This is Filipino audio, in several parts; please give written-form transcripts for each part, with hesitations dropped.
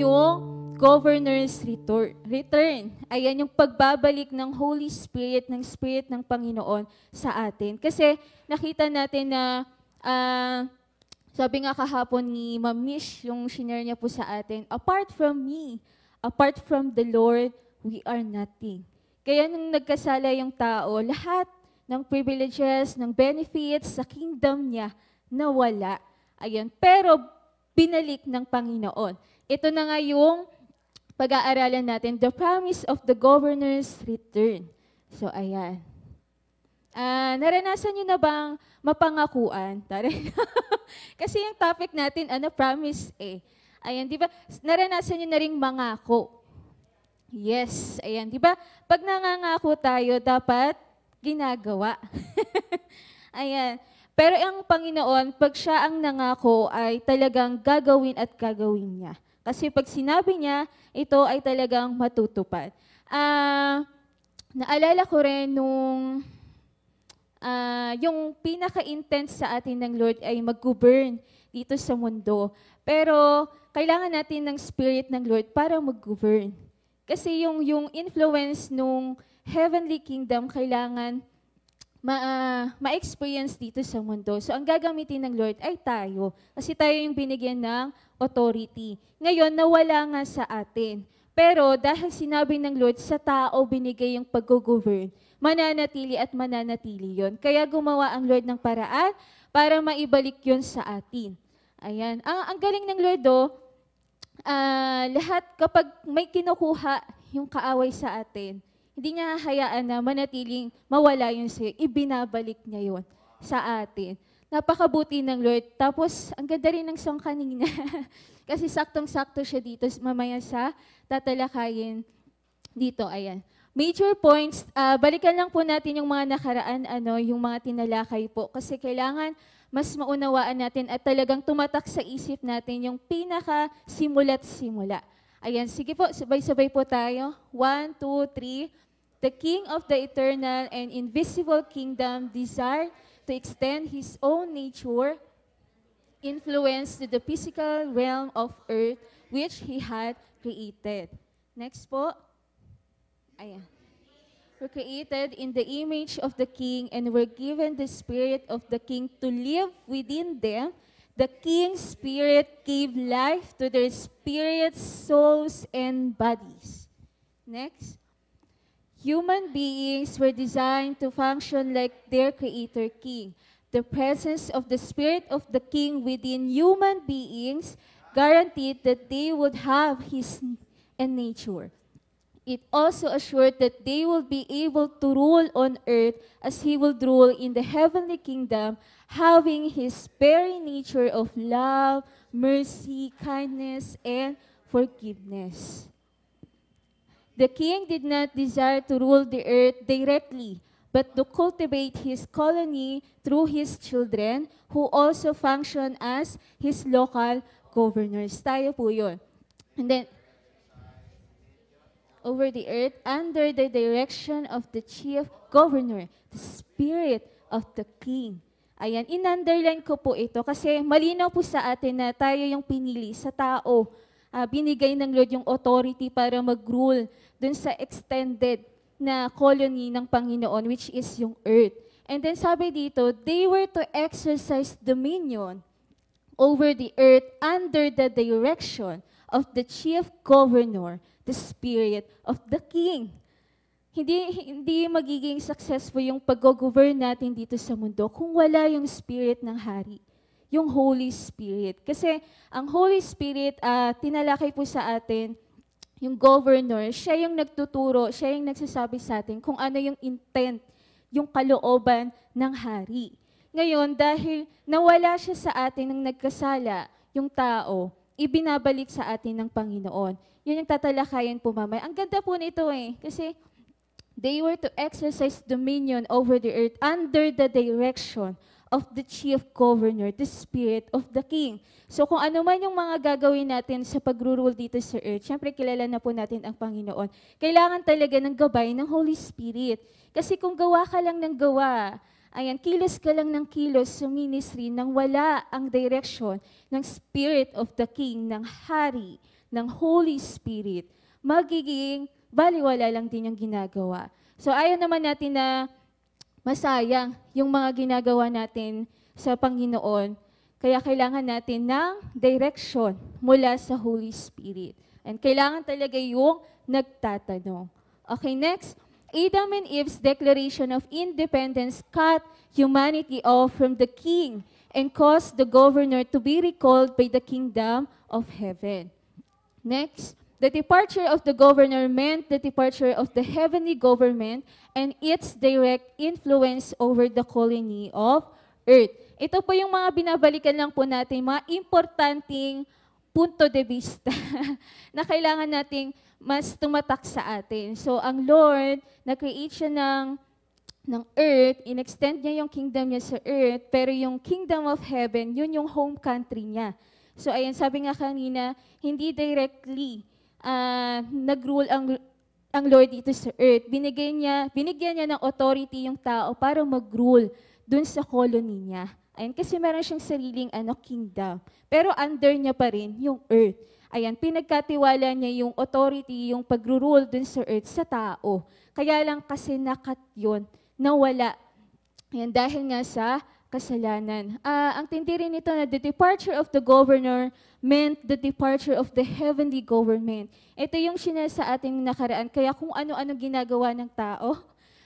Yung governor's return. Ayan yung pagbabalik ng Holy Spirit, ng Spirit ng Panginoon sa atin. Kasi nakita natin na, sabi nga kahapon ni Ma'am Mish, yung shinare niya po sa atin, apart from me, apart from the Lord, we are nothing. Kaya nung nagkasala yung tao, lahat ng privileges, ng benefits sa kingdom niya, nawala. Ayan. Pero binalik ng Panginoon. Ito na nga yung pag-aaralan natin, the promise of the governor's return. So, ayan. Naranasan nyo na bang mapangakuan? Kasi yung topic natin, promise eh. Ayan, di ba? Naranasan nyo na ring mangako. Yes, ayan, di ba? Pag nangangako tayo, dapat ginagawa. Ayan. Pero ang Panginoon, pag siya ang nangako, ay talagang gagawin at gagawin niya. Kasi pag sinabi niya, ito ay talagang matutupad. Naalala ko rin nung yung pinaka-intense sa atin ng Lord ay mag-govern dito sa mundo. Pero kailangan natin ng Spirit ng Lord para mag-govern. Kasi yung influence nung heavenly kingdom kailangan ma-experience dito sa mundo. So, ang gagamitin ng Lord ay tayo. Kasi tayo yung binigyan ng authority. Ngayon, nawala nga sa atin. Pero dahil sinabi ng Lord, sa tao binigay yung pag-govern, mananatili at mananatili yon. Kaya gumawa ang Lord ng paraan para maibalik yon sa atin. Ayan. Ang galing ng Lord, lahat kapag may kinukuha yung kaaway sa atin, hindi niya hayaan na manatiling mawala yun sa'yo. Ibinabalik niya yun sa atin. Napakabuti ng Lord. Tapos, ang ganda rin ng song kanina. Kasi saktong-sakto siya dito mamaya sa tatalakayin dito. Ayan. Major points. Balikan lang po natin yung mga nakaraan, yung mga tinalakay po. Kasi kailangan mas maunawaan natin at talagang tumatak sa isip natin yung pinaka-simula't-simula. Ayan, sige po, sabay-sabay po tayo. 1, 2, 3. The King of the eternal and invisible kingdom desired to extend His own nature, influence to the physical realm of earth, which He had created. Next po. Ayan. Were created in the image of the King and were given the Spirit of the King to live within them. The King's Spirit gave life to their spirits, souls, and bodies. Next. Human beings were designed to function like their Creator King. The presence of the Spirit of the King within human beings guaranteed that they would have His nature. It also assured that they will be able to rule on earth as He will rule in the heavenly kingdom, having His very nature of love, mercy, kindness, and forgiveness. The King did not desire to rule the earth directly, but to cultivate His colony through His children, who also function as His local governors. Tayo po yun. And then, over the earth, under the direction of the chief governor, the Spirit of the King. Ayan, in-underline ko po ito kasi malinaw po sa atin na tayo yung pinili sa tao. Binigay ng Lord yung authority para mag-rule dun sa extended na colony ng Panginoon, which is yung earth. And then sabi dito, they were to exercise dominion over the earth under the direction of the chief governor, the Spirit of the King. Hindi magiging successful yung pag-govern natin dito sa mundo kung wala yung Spirit ng Hari, yung Holy Spirit. Kasi ang Holy Spirit, tinalakay po sa atin, yung governor, siya yung nagtuturo, siya yung nagsasabi sa atin kung ano yung intent, yung kalooban ng hari. Ngayon, dahil nawala siya sa atin nang nagkasala, yung tao, ibinabalik sa atin ng Panginoon. Yun yung tatalakayan po mamaya. Ang ganda po nito kasi they were to exercise dominion over the earth under the direction of the chief governor, the Spirit of the King. So kung ano man yung mga gagawin natin sa pag-rule dito sa earth, syempre kilala na po natin ang Panginoon. Kailangan talaga ng gabay ng Holy Spirit. Kasi kung gawa ka lang ng gawa, Ayan, kilos ka lang ng kilos sa ministry nang wala ang direction ng Spirit of the King, ng Hari, ng Holy Spirit. Magiging baliwala lang din yung ginagawa. So ayaw naman natin na masayang yung mga ginagawa natin sa Panginoon. Kaya kailangan natin ng direction mula sa Holy Spirit. And kailangan talaga yung nagtatanong. Okay, next. Adam and Eve's declaration of independence cut humanity off from the king and caused the governor to be recalled by the kingdom of heaven. Next, the departure of the governor meant the departure of the heavenly government and its direct influence over the colony of earth. Ito po yung mga binabalikan lang po natin, mga importanteng punto de vista na kailangan nating mas tumatak sa atin. So, ang Lord, na-create siya ng earth, in-extend niya yung kingdom niya sa earth, pero yung kingdom of heaven, yun yung home country niya. So, ayan, sabi nga kanina, hindi directly nag-rule ang Lord dito sa earth. Binigyan niya ng authority yung tao para mag-rule dun sa colony niya. Ayan, kasi meron siyang sariling kingdom. Pero under niya pa rin yung earth. Ayan, pinagkatiwala niya yung authority, yung pag-rule dun sa earth sa tao. Kaya lang kasi nakat yun, nawala. Ayan, dahil nga sa kasalanan. Ang tindi rin nito na the departure of the governor meant the departure of the heavenly government. Ito yung sinasa ating nakaraan. Kaya kung ano-ano ginagawa ng tao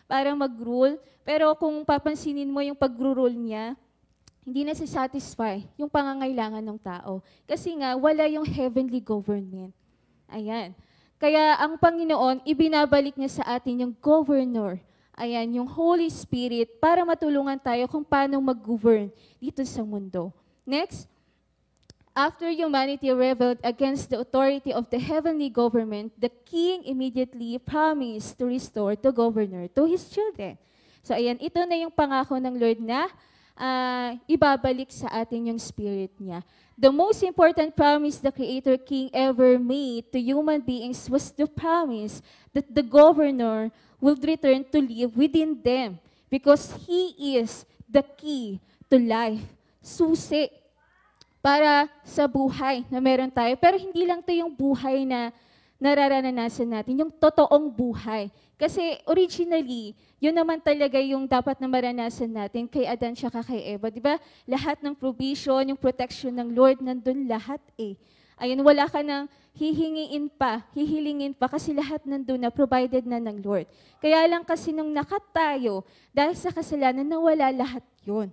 para mag-rule, pero kung papansinin mo yung pag-rule niya, hindi na satisfy yung pangangailangan ng tao. Kasi nga, wala yung heavenly government. Ayan. Kaya ang Panginoon, ibinabalik niya sa atin yung governor. Ayan, yung Holy Spirit para matulungan tayo kung paano mag-govern dito sa mundo. Next, after humanity rebelled against the authority of the heavenly government, the king immediately promised to restore the governor to his children. So ayan, ito na yung pangako ng Lord na ibabalik sa atin yung spirit niya. The most important promise the Creator King ever made to human beings was the promise that the governor will return to live within them because he is the key to life. Susi para sa buhay na meron tayo. Pero hindi lang to yung buhay na nararanasan natin, yung totoong buhay. Kasi originally, yun naman talaga yung dapat na maranasan natin kay Adan siya kay Eva. Diba? Lahat ng provision, yung protection ng Lord, nandun lahat eh. Ayun, wala ka nang hihilingin pa kasi lahat nandun na, provided na ng Lord. Kaya lang kasi nung nakatayo, dahil sa kasalanan, nawala lahat yun.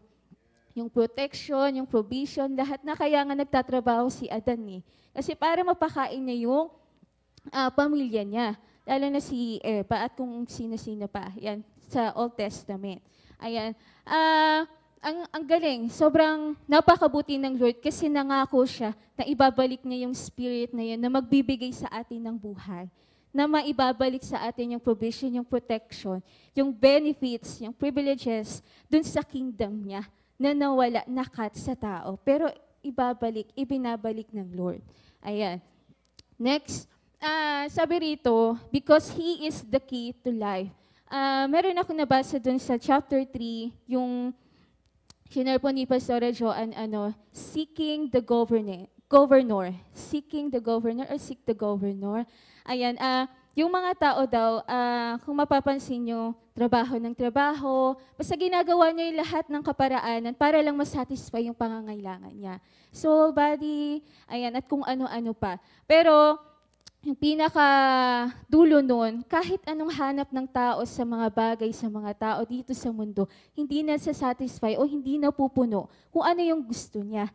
Yung protection, yung provision, lahat na kaya nga nagtatrabaho si Adan eh. Kasi para mapakain niya yung pamilya niya. Lalo na si Eva at kung sino-sino pa. Yan, sa Old Testament. Ayan. Ang galing. Sobrang napakabuti ng Lord kasi nangako siya na ibabalik niya yung spirit na yan na magbibigay sa atin ng buhay. Na maibabalik sa atin yung provision, yung protection, yung benefits, yung privileges dun sa kingdom niya na nawala, nakat sa tao. Pero ibinabalik ng Lord. Ayan. Next. Sabi rito, because He is the key to life. Meron ako nabasa dun sa chapter 3, yung share po ni Pastor Joan, seeking the governor. Seeking the governor or seek the governor. Ayan, yung mga tao daw, kung mapapansin nyo, trabaho ng trabaho, basta ginagawa niya yung lahat ng kaparaanan para lang masatisfy yung pangangailangan niya. Soul, body, ayan, at kung ano-ano pa. Pero, yung pinaka-dulo nun, kahit anong hanap ng tao sa mga bagay, sa mga tao dito sa mundo, hindi na satisfy o hindi na pupuno kung ano yung gusto niya.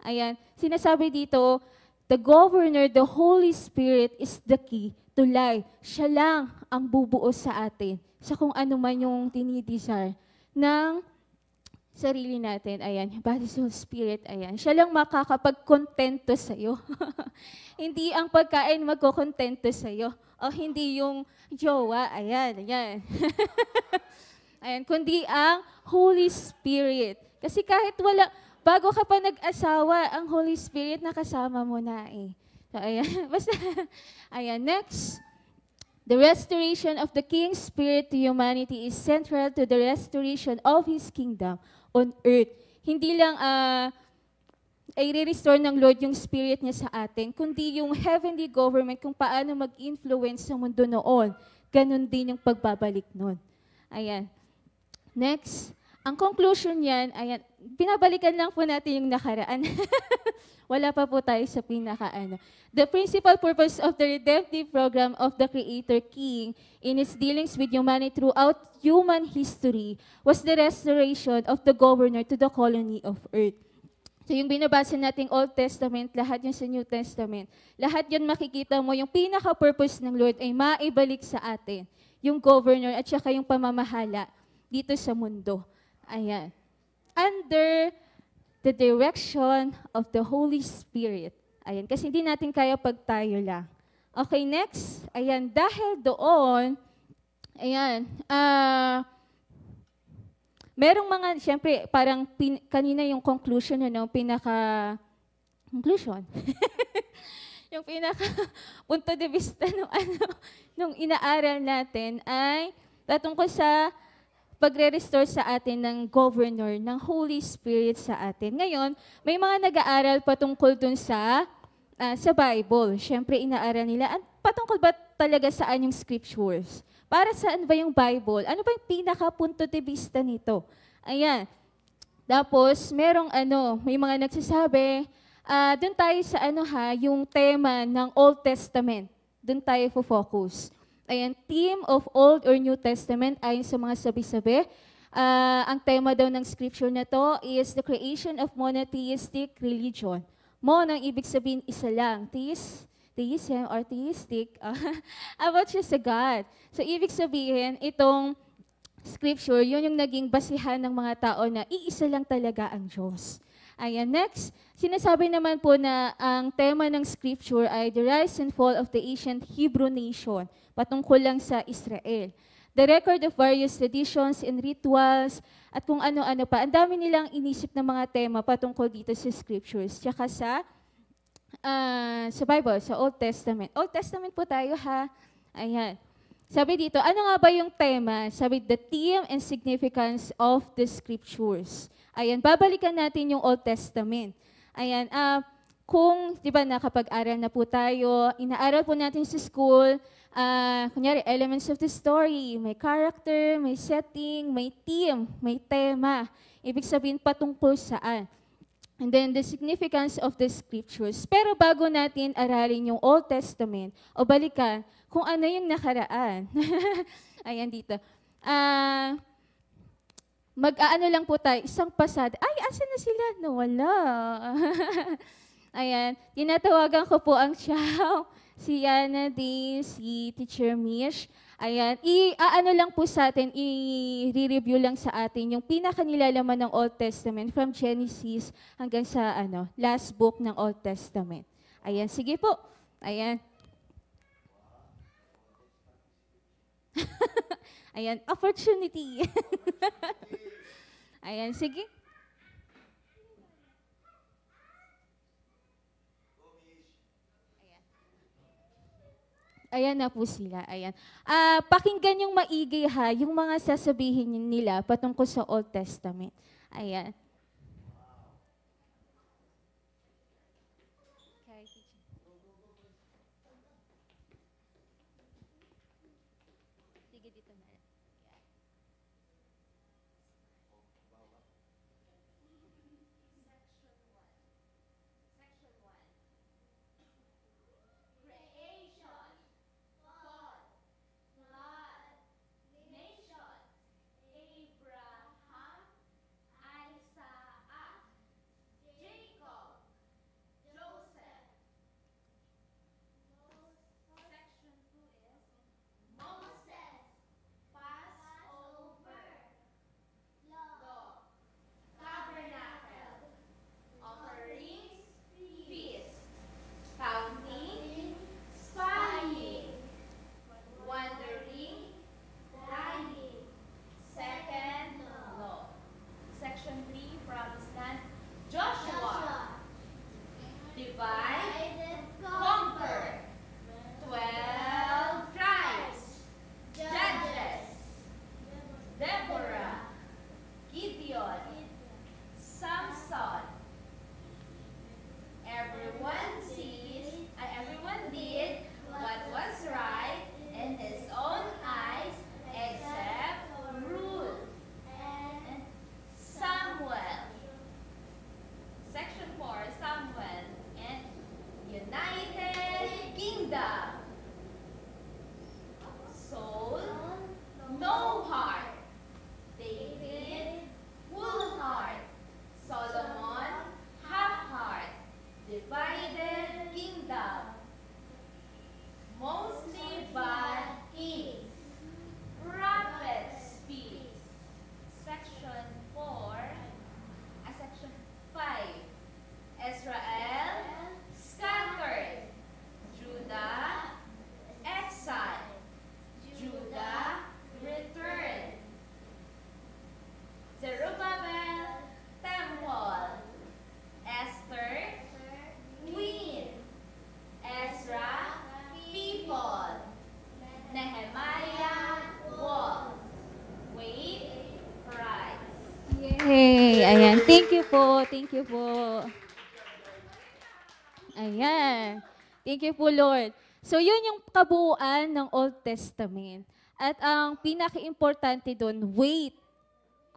Ayan, sinasabi dito, the governor, the Holy Spirit is the key to life. Siya lang ang bubuo sa atin, sa kung ano man yung tinidesire ng sarili natin, ayan, body, soul, spirit, ayan. Siya lang makakapag-contento sa'yo. Hindi ang pagkain magko-contento sa'yo. O hindi yung jowa, ayan, ayan. Ayan, kundi ang Holy Spirit. Kasi kahit wala, bago ka pa nag-asawa, ang Holy Spirit nakasama mo na eh. So, ayan, basta, ayan, next. The restoration of the King's Spirit to humanity is central to the restoration of His kingdom on earth. Hindi lang ay re-restore ng Lord yung Spirit niya sa atin, kundi yung heavenly government kung paano mag-influence sa mundo noon. Ganon din yung pagbabalik nun. Ayan. Next, ang conclusion niyan, ayan, pinabalikan lang po natin yung nakaraan. Wala pa po tayo sa pinaka-ano. The principal purpose of the redemptive program of the Creator King in its dealings with humanity throughout human history was the restoration of the governor to the colony of earth. So yung binabasa nating Old Testament, lahat yun sa New Testament, lahat yun makikita mo, yung pinaka-purpose ng Lord ay maibalik sa atin yung governor at saka yung pamamahala dito sa mundo. Ayan. Under the direction of the Holy Spirit. Ayan, kasi hindi natin kaya pag tayo lang. Okay, next. Ayan, dahil doon, ayan, merong mga, siyempre, parang kanina yung conclusion, ano, conclusion. Yung punto de vista nung inaaral natin ay patungkol sa pagre-restore sa atin ng governor, ng Holy Spirit sa atin. Ngayon, may mga nag-aaral patungkol dun sa Bible. Siyempre, inaaral nila, patungkol ba talaga saan yung scriptures? Para saan ba yung Bible? Ano ba yung pinaka-punto de vista nito? Ayan. Tapos, may mga nagsasabi, dun tayo sa yung tema ng Old Testament. Dun tayo focus. Ayan, theme of Old or New Testament, ayon sa mga sabi-sabi. Ang tema daw ng scripture na to is the creation of monotheistic religion. Mono, ang ibig sabihin, isa lang. Theism or theistic, about just a God. So, ibig sabihin, itong scripture, yun yung naging basihan ng mga tao na iisa lang talaga ang Diyos. Ayan, next, sinasabi naman po na ang tema ng scripture ay the rise and fall of the ancient Hebrew nation, patungkol lang sa Israel. The record of various traditions and rituals, at kung ano-ano pa. Ang dami nilang inisip ng mga tema patungkol dito sa scriptures, tsaka sa Bible, sa Old Testament. Old Testament po tayo, ha? Ayan. Sabi dito, ano nga ba yung tema? Sabi, the theme and significance of the scriptures. Ayan, babalikan natin yung Old Testament. Ayan, kung, di ba, nakapag-aral na po tayo, inaaral po natin sa school, kunyari, elements of the story, may character, may setting, may theme, may tema. Ibig sabihin, patungkol saan. And then, the significance of the scriptures. Pero bago natin aralin yung Old Testament, o balikan, kung ano yung nakaraan. Ayan dito. Mag-aano lang po tayo, isang pasada. Ay, asan na sila? Nawala. Ayan, tinatawagan ko po ang Chow, si Yana Day, si Teacher Mish. Ayan, ano lang po sa atin, i-review lang sa atin yung pinakanilalaman ng Old Testament from Genesis hanggang sa last book ng Old Testament. Ayan, sige po. Ayan. Ayan, opportunity. Ayan, sige. Ayan na po sila. Ayan. Pakinggan yung maigi, ha, yung mga sasabihin nila patungkol sa Old Testament. Ayan. Sige, dito na. Thank you po. Thank you po. Ayan. Thank you po, Lord. So, yun yung kabuuan ng Old Testament. At ang pinaka-importante doon, wait,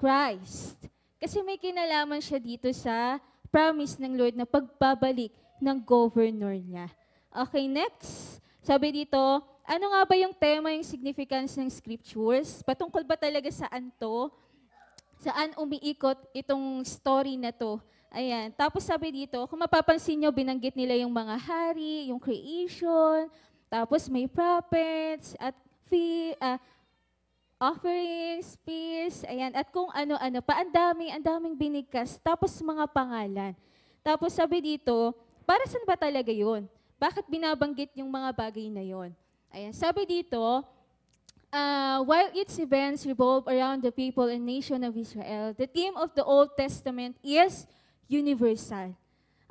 Christ. Kasi may kinalaman siya dito sa promise ng Lord na pagbabalik ng governor niya. Okay, next. Sabi dito, ano nga ba yung tema, yung significance ng scriptures? Patungkol ba talaga saan to? Saan umiikot itong story na to? Ayan. Tapos sabi dito, kung mapapansin nyo, binanggit nila yung mga hari, yung creation, tapos may prophets, at offerings, feasts, ayan. At kung ano-ano pa, ang daming binigkas. Tapos mga pangalan. Tapos sabi dito, para saan ba talaga yun? Bakit binabanggit yung mga bagay na yon? Ayan. Sabi dito, while its events revolve around the people and nation of Israel, the theme of the Old Testament is universal.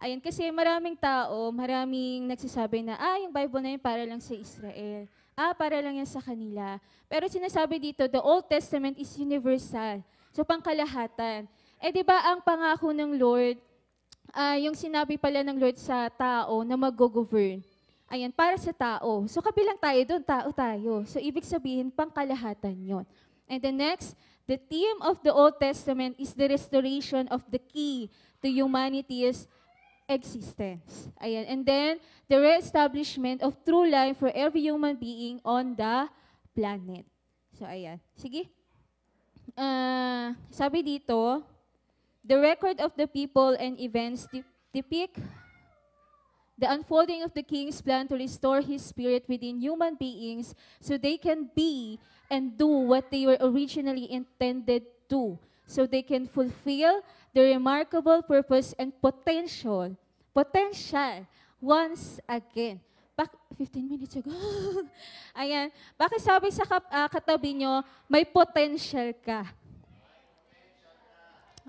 Ayan, kasi maraming tao, maraming nagsasabi na, yung Bible na yun para lang sa Israel. Para lang yan sa kanila. Pero sinasabi dito, the Old Testament is universal. So, pangkalahatan. Di ba ang pangako ng Lord, yung sinabi pala ng Lord sa tao na mag-govern. Ayan, para sa tao. So, kabilang tayo doon, tao tayo. So, ibig sabihin, pangkalahatan yon. And the next, the theme of the Old Testament is the restoration of the key to humanity's existence. Ayan. And then, the reestablishment of true life for every human being on the planet. So, ayan. Sige. Sabi dito, the record of the people and events depict the unfolding of the King's plan to restore His Spirit within human beings so they can be and do what they were originally intended to. So they can fulfill the remarkable purpose and potential once again. 15 minutes ago. Ayan. Bakit sabi sa katabi nyo, may potential ka?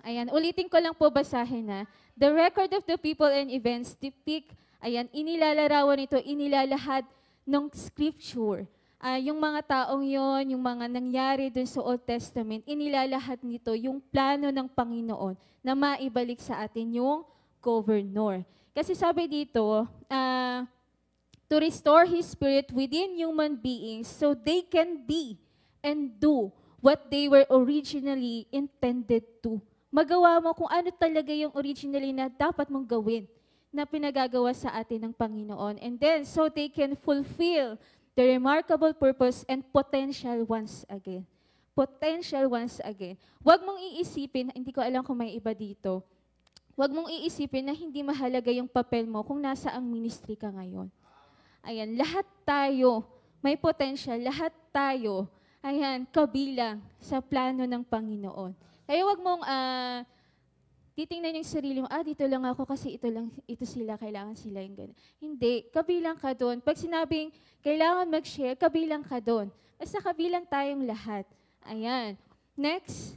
Ayan. Ulitin ko lang po basahin na. The record of the people and events depict, ayan, inilalarawan ito, inilalahad ng scripture. Yung mga taong yon, yung mga nangyari dun sa Old Testament, inilalahad nito yung plano ng Panginoon na maibalik sa atin yung governor. Kasi sabi dito, to restore His Spirit within human beings so they can be and do what they were originally intended to. Magawa mo kung ano talaga yung originally na dapat mong gawin na pinagagawa sa atin ng Panginoon. And then, so they can fulfill the remarkable purpose and potential once again. Potential once again. Huwag mong iisipin, hindi ko alam kung may iba dito, huwag mong iisipin na hindi mahalaga yung papel mo kung nasa ang ministry ka ngayon. Ayan, lahat tayo may potential, lahat tayo, ayan, kabilang sa plano ng Panginoon. Kaya huwag mong titingnan yung sarili mo, dito lang ako kasi ito sila, kailangan sila yung gano'n. Hindi, kabilang ka doon. Pag sinabing kailangan mag-share, kabilang ka doon. Basta kabilang tayong lahat. Ayan. Next,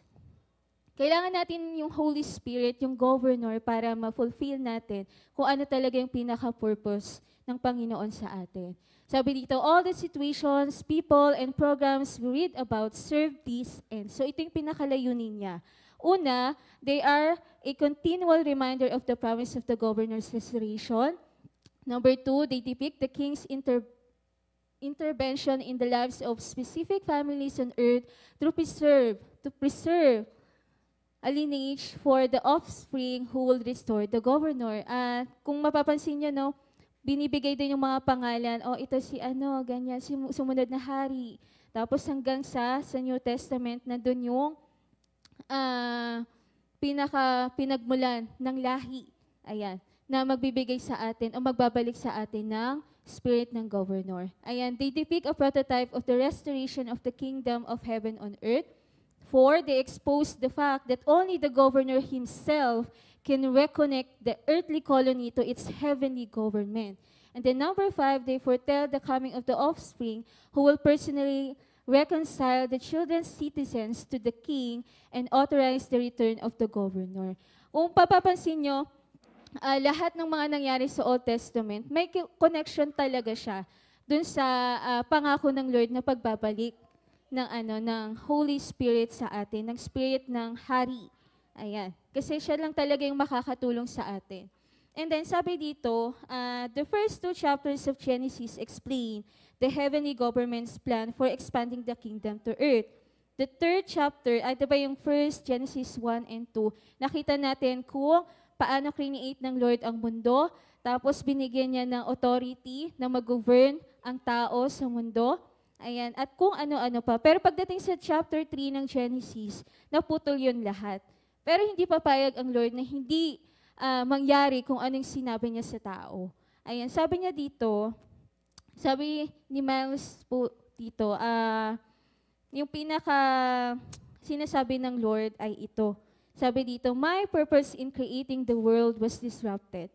kailangan natin yung Holy Spirit, yung governor, para ma-fulfill natin kung ano talaga yung pinaka-purpose ng Panginoon sa atin. Sabi dito, all the situations, people, and programs we read about serve these ends. So ito yung pinakalayunin niya. Una, they are a continual reminder of the promise of the governor's restoration. Number two, they depict the king's intervention in the lives of specific families on earth to preserve a lineage for the offspring who will restore the governor. At kung mapapansin nyo, no, binibigay din yung mga pangalan, ito si ganyan, sumunod na hari. Tapos hanggang sa New Testament, nandun yung pinagmulan ng lahi, ayan, na magbibigay sa atin o magbabalik sa atin ng spirit ng governor. Ayan, they depict a prototype of the restoration of the kingdom of heaven on earth. 4, they expose the fact that only the governor himself can reconnect the earthly colony to its heavenly government. And then number 5, they foretell the coming of the offspring who will personally reconcile the children's citizens to the king and authorize the return of the governor. Kung papapansin nyo, lahat ng mga nangyari sa Old Testament, may connection talaga siya dun sa pangako ng Lord na pagbabalik ng Holy Spirit sa atin, ng Spirit ng Hari Ayan. Kasi siya lang talaga yung makakatulong sa atin. And then sabi dito, the first 2 chapters of Genesis explain the heavenly government's plan for expanding the kingdom to earth. The 3rd chapter, ay diba yung first Genesis 1 and 2, nakita natin kung paano create ng Lord ang mundo, tapos binigyan niya ng authority na mag-govern ang tao sa mundo. Ayan, at kung ano-ano pa. Pero pagdating sa chapter 3 ng Genesis, naputol yun lahat. Pero hindi papayag ang Lord na hindi mangyari kung anong sinabi niya sa tao. Ayan, sabi niya dito, sabi ni Miles po dito, yung pinaka sinasabi ng Lord ay ito. Sabi dito, my purpose in creating the world was disrupted.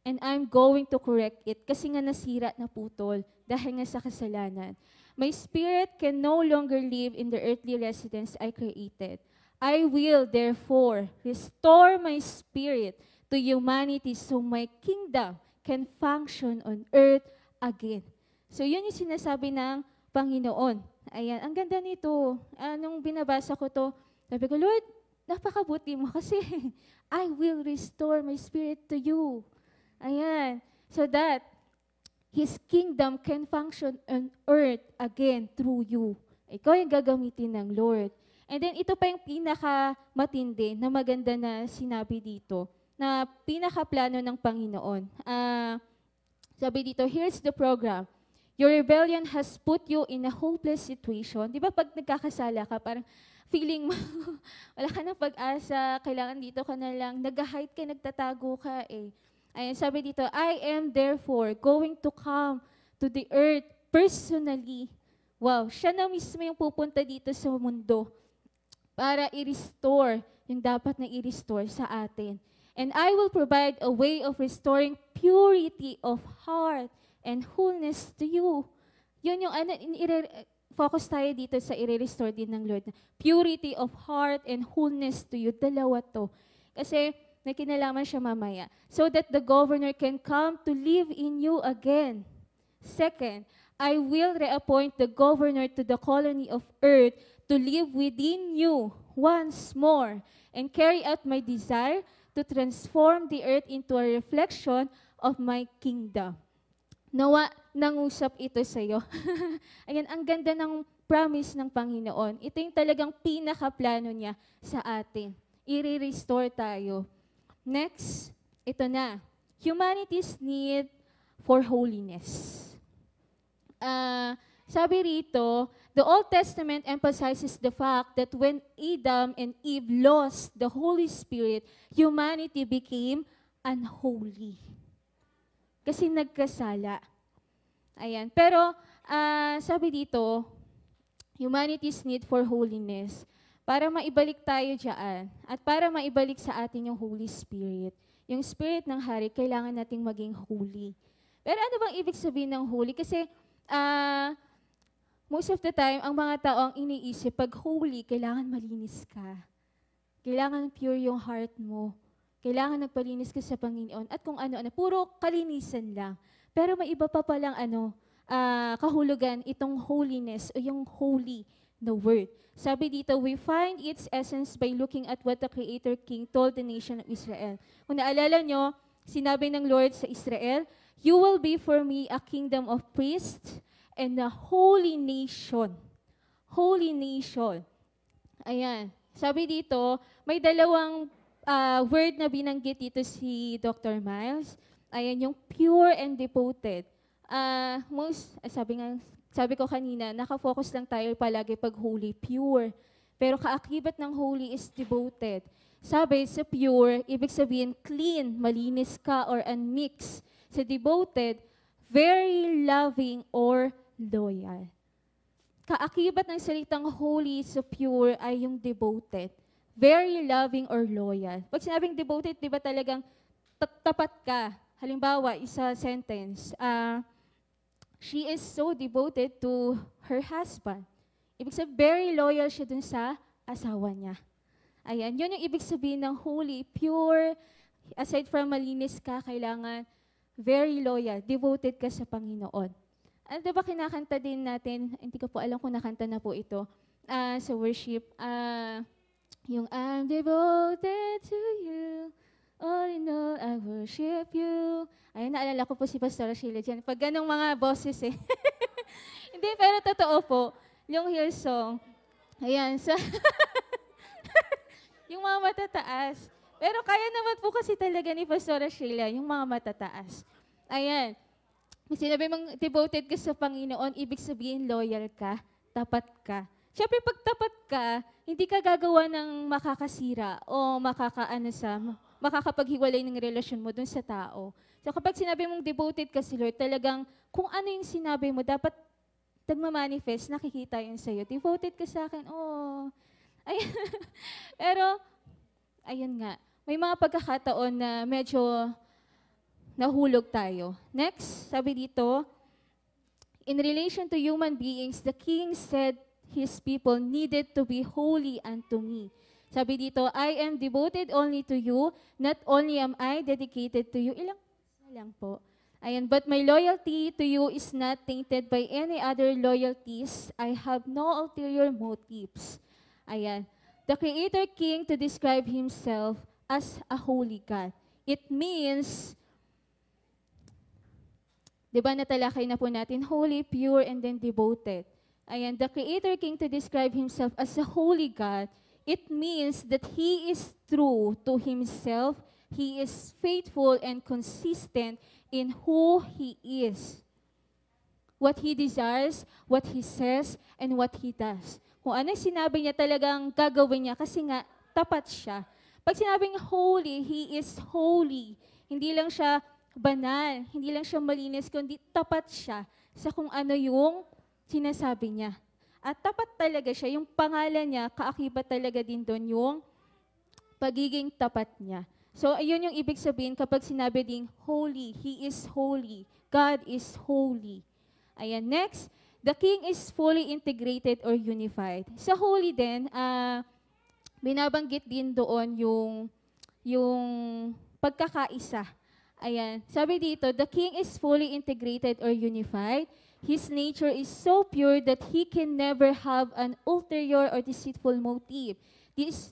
And I'm going to correct it. Kasi nga nasira, naputol, dahil nga sa kasalanan. My spirit can no longer live in the earthly residence I created. I will, therefore, restore my spirit to humanity so my kingdom can function on earth again. So yun yung sinasabi ng Panginoon. Ayan, ang ganda nito. Nung binabasa ko to, sabi ko, Lord, napakabuti mo kasi I will restore my spirit to you. Ayan, so that His kingdom can function on earth again through you. Ikaw yung gagamitin ng Lord. And then ito pa yung pinaka-matindi na maganda na sinabi dito, na pinaka-plano ng Panginoon. Sabi dito, here's the program. Your rebellion has put you in a hopeless situation. Di ba pag nagkakasala ka, parang feeling mo, wala ka ng pag-asa, kailangan dito ka na lang, nag-hide ka, nagtatago ka eh. Ayan, sabi dito, I am therefore going to come to the earth personally. Wow, siya na mismo yung pupunta dito sa mundo para i-restore yung dapat na i-restore sa atin. And I will provide a way of restoring purity of heart and wholeness to you. Yun yung focus tayo dito sa i-restore din ng Lord. Purity of heart and wholeness to you. Dalawa to. Kasi may kinalaman siya mamaya. So that the governor can come to live in you again. Second, I will reappoint the governor to the colony of earth to live within you once more and carry out my desire to transform the earth into a reflection of my kingdom. Nawa nangusap ito sa iyo. Ayan, ang ganda ng promise ng Panginoon. Ito yung talagang pinaka-plano niya sa atin. I-restore tayo. Next, ito na. Humanity's need for holiness. Sabi rito, the Old Testament emphasizes the fact that when Adam and Eve lost the Holy Spirit, humanity became unholy. Kasi nagkasala. Ayan. Pero, sabi dito, humanity's need for holiness. Para maibalik tayo dyan, at para maibalik sa atin yung Holy Spirit, yung Spirit ng Hari, kailangan nating maging holy. Pero ano bang ibig sabihin ng holy? Kasi, most of the time, ang mga tao ang iniisip, pag holy, kailangan malinis ka. Kailangan pure yung heart mo. Kailangan nagpalinis ka sa Panginoon. At kung ano-ano, puro kalinisan lang. Pero may iba pa palang kahulugan itong holiness o yung holy na word. Sabi dito, we find its essence by looking at what the Creator King told the nation of Israel. Kung naalala nyo, sinabi ng Lord sa Israel, you will be for me a kingdom of priests and a holy nation. Holy nation. Ayan. Sabi dito, may dalawang word na binanggit dito si Dr. Miles. Ayan, yung pure and devoted. Sabi ko kanina, nakafocus lang tayo palagi pag holy, pure. Pero kaakibat ng holy is devoted. Sabi sa pure, ibig sabihin clean, malinis ka or unmixed. Sa devoted, very loving or loyal. Kaakibat ng salitang holy sa pure ay yung devoted. Very loving or loyal. Pag sinabing devoted, di ba talagang tapat ka? Halimbawa, isa sentence, she is so devoted to her husband. Ibig sabihin, very loyal siya dun sa asawa niya. Ayan, yun yung ibig sabihin ng holy, pure. Aside from malinis ka, kailangan very loyal, devoted ka sa Panginoon. Ano diba kinakanta din natin, hindi ko po alam kung nakanta na po ito, sa worship, Yung I'm devoted to you, all in all, I worship you. Ayun, naalala ko po si Pastor Sheila dyan. Pag ganong mga boses eh. Hindi, pero totoo po, yung Hillsong, ayan, sa yung mga matataas. Pero kaya naman po kasi talaga ni Pastor Sheila, yung mga matataas. Ayan, sinabi mong devoted ka sa Panginoon, ibig sabihin loyal ka, tapat ka. Siyempre, pag tapat ka, hindi ka gagawa ng makakasira o makakapaghiwalay ng relasyon mo dun sa tao. So kapag sinabi mong devoted ka si Lord, talagang kung ano yung sinabi mo, dapat nagmamanifest, nakikita yun sa'yo. Devoted ka sa akin, oh. Ayun. Pero, ayun nga, may mga pagkakataon na medyo nahulog tayo. Next, sabi dito, in relation to human beings, the king said his people needed to be holy unto me. Sabi dito, I am devoted only to you, not only am I dedicated to you. Ilang lang po. Ayan, but my loyalty to you is not tainted by any other loyalties. I have no ulterior motives. Ayan, the Creator King to describe Himself as a holy God. It means, di ba natalakay na po natin, holy, pure, and then devoted. Ayan, the Creator King to describe Himself as a holy God, it means that He is true to Himself, He is faithful and consistent in who He is. What He desires, what He says, and what He does. Kung ano sinabi niya talagang gagawin niya kasi nga tapat siya. Pag sinabing holy, He is holy. Hindi lang siya banal, hindi lang siya malinis, kundi tapat siya sa kung ano yung sinasabi niya. At tapat talaga siya, yung pangalan niya, kaakibat talaga din doon yung pagiging tapat niya. So, ayun yung ibig sabihin kapag sinabi ding holy, He is holy, God is holy. Ayan, next, the King is fully integrated or unified. Sa holy din, binabanggit din doon yung pagkakaisa. Ayan, sabi dito, the King is fully integrated or unified. His nature is so pure that He can never have an ulterior or deceitful motive.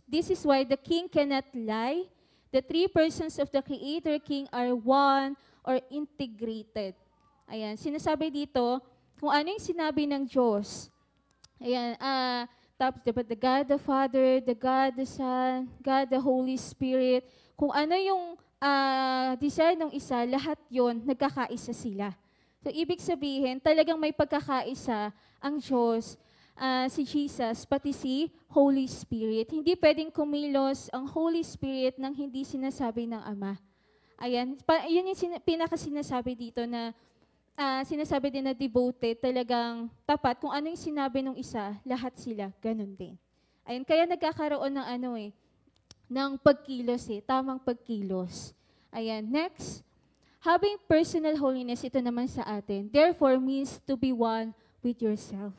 This is why the King cannot lie. The three persons of the Creator King are one or integrated. Ayan, sinasabi dito, kung ano yung sinabi ng Diyos. Ayan, tapos diba, the God the Father, the God the Son, God the Holy Spirit. Kung ano yung desire ng isa, lahat yon nagkakaisa sila. So, ibig sabihin, talagang may pagkakaisa ang Diyos, si Jesus, pati si Holy Spirit. Hindi pwedeng kumilos ang Holy Spirit nang hindi sinasabi ng Ama. Ayan, yun yung pinaka-sinasabi dito na sinasabi din na devoted, talagang tapat. Kung ano yung sinabi ng isa, lahat sila, ganun din. Ayan, kaya nagkakaroon ng ng pagkilos tamang pagkilos. Ayan, next. Having personal holiness, ito naman sa atin, therefore means to be one with yourself.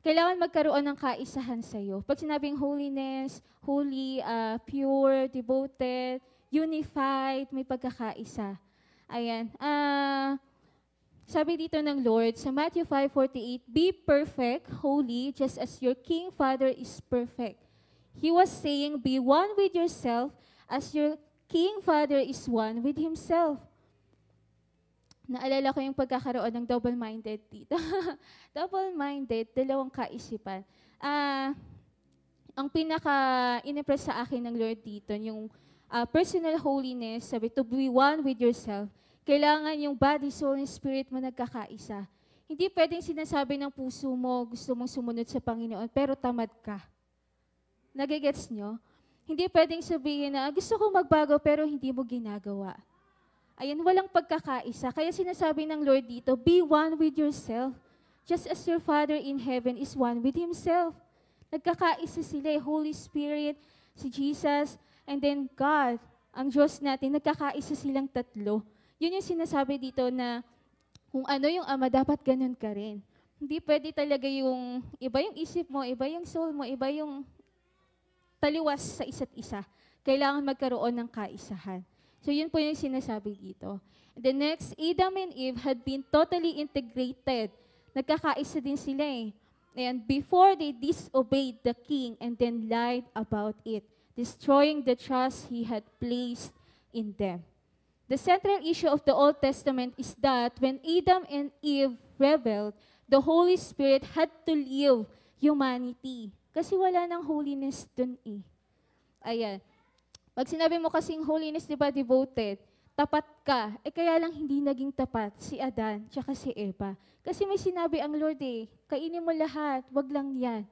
Kailangan magkaroon ng kaisahan sa iyo. Pag sinabing holiness, holy, pure, devoted, unified, may pagkakaisa. Ayan. Sabi dito ng Lord sa Matthew 5:48, be perfect, holy, just as your King Father is perfect. He was saying, be one with yourself as your King Father is one with Himself. Naalala ko yung pagkakaroon ng double-minded dito. Double-minded, dalawang kaisipan. Ang pinaka-inimpress sa akin ng Lord dito, yung personal holiness, sabi, to be one with yourself. Kailangan yung body, soul, and spirit mo nagkakaisa. Hindi pwedeng sinasabi ng puso mo, gusto mong sumunod sa Panginoon, pero tamad ka. Nagigets nyo? Hindi pwedeng sabihin na, gusto kong magbago, pero hindi mo ginagawa. Ayan, walang pagkakaisa. Kaya sinasabi ng Lord dito, be one with yourself. Just as your Father in heaven is one with Himself. Nagkakaisa sila, Holy Spirit, si Jesus, and then God, ang Diyos natin, nagkakaisa silang tatlo. Yun yung sinasabi dito na kung ano yung Ama, dapat ganun ka rin. Hindi pwede talaga yung iba yung isip mo, iba yung soul mo, iba yung taliwas sa isa't isa. Kailangan magkaroon ng kaisahan. So yun po yung sinasabi dito. The next, Adam and Eve had been totally integrated. Nagkakaisa din sila . And before they disobeyed the king and then lied about it, destroying the trust he had placed in them. The central issue of the Old Testament is that when Adam and Eve rebelled, the Holy Spirit had to leave humanity. Kasi wala nang holiness dun eh. Ayan. Pag sinabi mo kasing holiness, di ba, devoted, tapat ka. Kaya lang hindi naging tapat si Adan tsaka si Eva. Kasi may sinabi ang Lord kainin mo lahat, wag lang yan.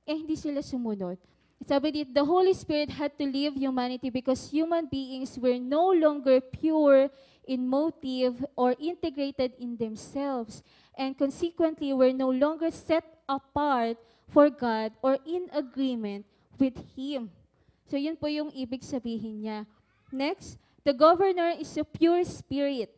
Hindi sila sumunod. Sabi dito, the Holy Spirit had to leave humanity because human beings were no longer pure in motive or integrated in themselves, and consequently were no longer set apart for God or in agreement with Him. So yun po yung ibig sabihin niya. Next, the governor is a pure spirit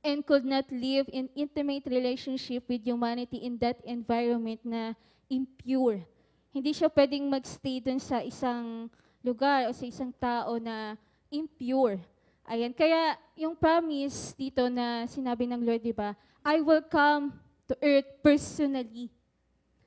and could not live in intimate relationship with humanity in that environment na impure. Hindi siya pwedeng magstay dun sa isang lugar o sa isang tao na impure. Ayan. Kaya yung promise dito na sinabi ng Lord, di ba? I will come to earth personally.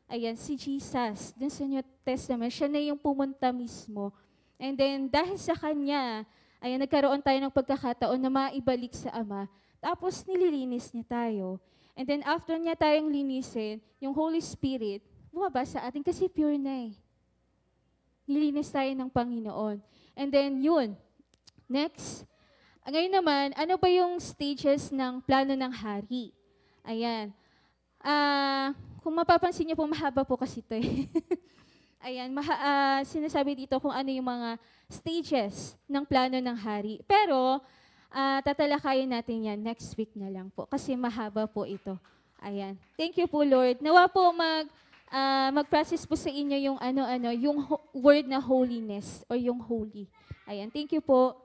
Ayan, si Jesus, dun sa New Testament, siya na yung pumunta mismo. And then, dahil sa Kanya, ayan, nagkaroon tayo ng pagkakataon na maibalik sa Ama. Tapos, nililinis niya tayo. And then, after niya tayong linisin, yung Holy Spirit, bumaba sa atin kasi pure na eh. Nilinis tayo ng Panginoon. And then, yun. Next. Ngayon naman, ano ba yung stages ng plano ng hari? Ayan. Kung mapapansin niyo po, mahaba po kasi ito eh. Ayan, sinasabi dito kung ano yung mga stages ng plano ng hari. Pero, tatalakayin natin yan next week na lang po kasi mahaba po ito. Ayan. Thank you po, Lord. Nawa po mag-process po sa inyo yung yung word na holiness or yung holy. Ayan. Thank you po.